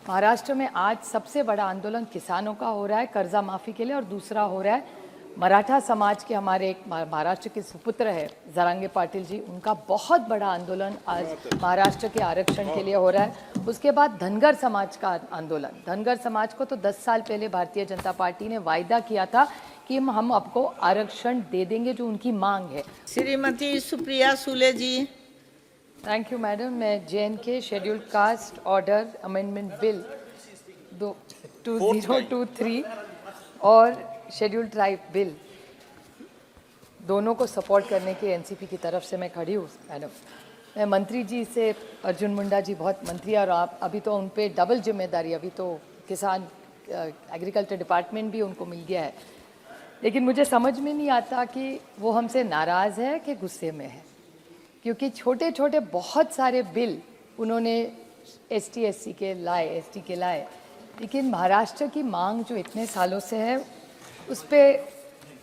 महाराष्ट्र में आज सबसे बड़ा आंदोलन किसानों का हो रहा है कर्जा माफी के लिए, और दूसरा हो रहा है मराठा समाज के हमारे एक महाराष्ट्र के सुपुत्र है जरांगे पाटिल जी, उनका बहुत बड़ा आंदोलन आज महाराष्ट्र के आरक्षण के लिए हो रहा है। उसके बाद धनगर समाज का आंदोलन। धनगर समाज को तो 10 साल पहले भारतीय जनता पार्टी ने वायदा किया था कि हम आपको आरक्षण दे देंगे, जो उनकी मांग है। Shrimati Supriya Sule ji. Thank you madam. मैं JNK scheduled caste order amendment bill 2023 और शेड्यूल्ड ट्राइब बिल दोनों को सपोर्ट करने के NCP की तरफ से मैं खड़ी हूँ मैडम। मैं मंत्री जी से, अर्जुन मुंडा जी बहुत मंत्री, और आप अभी तो उन पे डबल जिम्मेदारी, अभी तो किसान एग्रीकल्चर डिपार्टमेंट भी उनको मिल गया है, लेकिन मुझे समझ में नहीं आता कि वो हमसे नाराज़ है कि गुस्से में है, क्योंकि छोटे छोटे बहुत सारे बिल उन्होंने ST के लाए, लेकिन महाराष्ट्र की मांग जो इतने सालों से है उस पर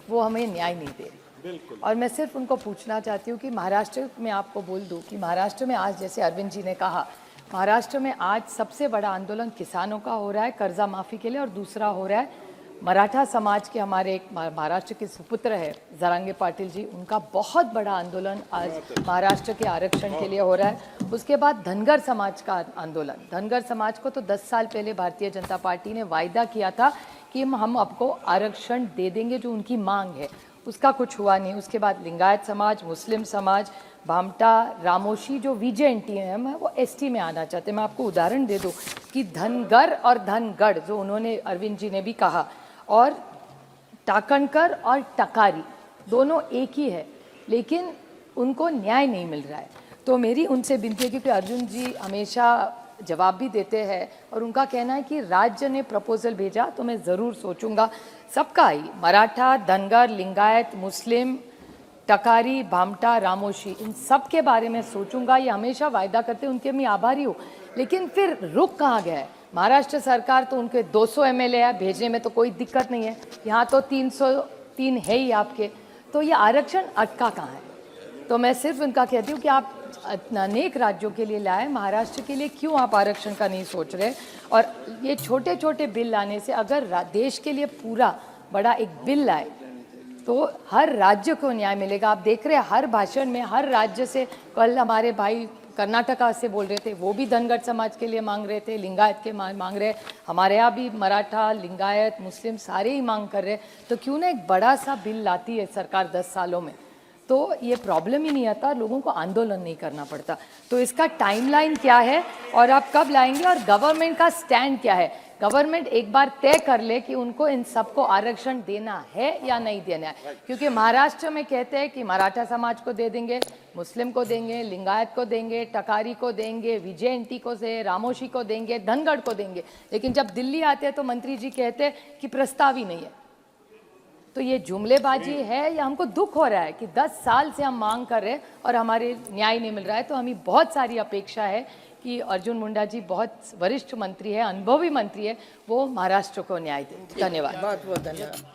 वो हमें न्याय नहीं दे रही। और मैं सिर्फ उनको पूछना चाहती हूँ कि महाराष्ट्र में, आपको बोल दूँ कि महाराष्ट्र में आज, जैसे अरविंद जी ने कहा, महाराष्ट्र में आज सबसे बड़ा आंदोलन किसानों का हो रहा है कर्जा माफ़ी के लिए, और दूसरा हो रहा है मराठा समाज के हमारे एक महाराष्ट्र के सुपुत्र है जरांगे पाटिल जी, उनका बहुत बड़ा आंदोलन आज महाराष्ट्र के आरक्षण के लिए हो रहा है। उसके बाद धनगर समाज का आंदोलन। धनगर समाज को तो 10 साल पहले भारतीय जनता पार्टी ने वायदा किया था कि हम आपको आरक्षण दे देंगे, जो उनकी मांग है। उसका कुछ हुआ नहीं। उसके बाद लिंगायत समाज, मुस्लिम समाज, भामटा, रामोशी जो VJNT है, वो ST में आना चाहते हैं। मैं आपको उदाहरण दे दूँ कि धनगर और धनगढ़, जो उन्होंने अरविंद जी ने भी कहा, और टाकणकर और टकारी दोनों एक ही है, लेकिन उनको न्याय नहीं मिल रहा है। तो मेरी उनसे विनती है, क्योंकि अर्जुन जी हमेशा जवाब भी देते हैं, और उनका कहना है कि राज्य ने प्रपोजल भेजा तो मैं ज़रूर सोचूंगा। सबका ही, मराठा, धनगर, लिंगायत, मुस्लिम, टकारी, भामटा, रामोशी, इन सब के बारे में सोचूंगा। ये हमेशा वायदा करते हैं, उनके मैं आभारी हूँ, लेकिन फिर रुक कहाँ गया है? महाराष्ट्र सरकार तो उनके 200 MLA है, भेजने में तो कोई दिक्कत नहीं है, यहाँ तो 303 है ही आपके, तो ये आरक्षण अटका कहाँ है? तो मैं सिर्फ उनका कहती हूँ कि आप अनेक राज्यों के लिए लाए, महाराष्ट्र के लिए क्यों आप आरक्षण का नहीं सोच रहे? और ये छोटे छोटे बिल लाने से, अगर देश के लिए पूरा बड़ा एक बिल लाए तो हर राज्य को न्याय मिलेगा। आप देख रहे हैं हर भाषण में हर राज्य से, कल हमारे भाई कर्नाटका से बोल रहे थे, वो भी धनगर समाज के लिए मांग रहे थे, लिंगायत के मांग रहे, हमारे यहाँ भी मराठा, लिंगायत, मुस्लिम सारे ही मांग कर रहे। तो क्यों ना एक बड़ा सा बिल लाती है सरकार 10 सालों में, तो ये प्रॉब्लम ही नहीं आता, लोगों को आंदोलन नहीं करना पड़ता। तो इसका टाइमलाइन क्या है और आप कब लाएंगे, और गवर्नमेंट का स्टैंड क्या है? गवर्नमेंट एक बार तय कर ले कि उनको इन सबको आरक्षण देना है या नहीं देना है, क्योंकि महाराष्ट्र में कहते हैं कि मराठा समाज को दे देंगे, मुस्लिम को देंगे, लिंगायत को देंगे, टकारी को देंगे, VJNT को से, रामोशी को देंगे, धनगढ़ को देंगे, लेकिन जब दिल्ली आते हैं तो मंत्री जी कहते हैं कि प्रस्ताव ही नहीं है। तो ये जुमलेबाजी है, या हमको दुख हो रहा है कि 10 साल से हम मांग कर रहे हैं और हमारे न्याय नहीं मिल रहा है। तो हमें बहुत सारी अपेक्षा है कि अर्जुन मुंडा जी बहुत वरिष्ठ मंत्री है, अनुभवी मंत्री है, वो महाराष्ट्र को न्याय दें। धन्यवाद। बहुत बहुत धन्यवाद।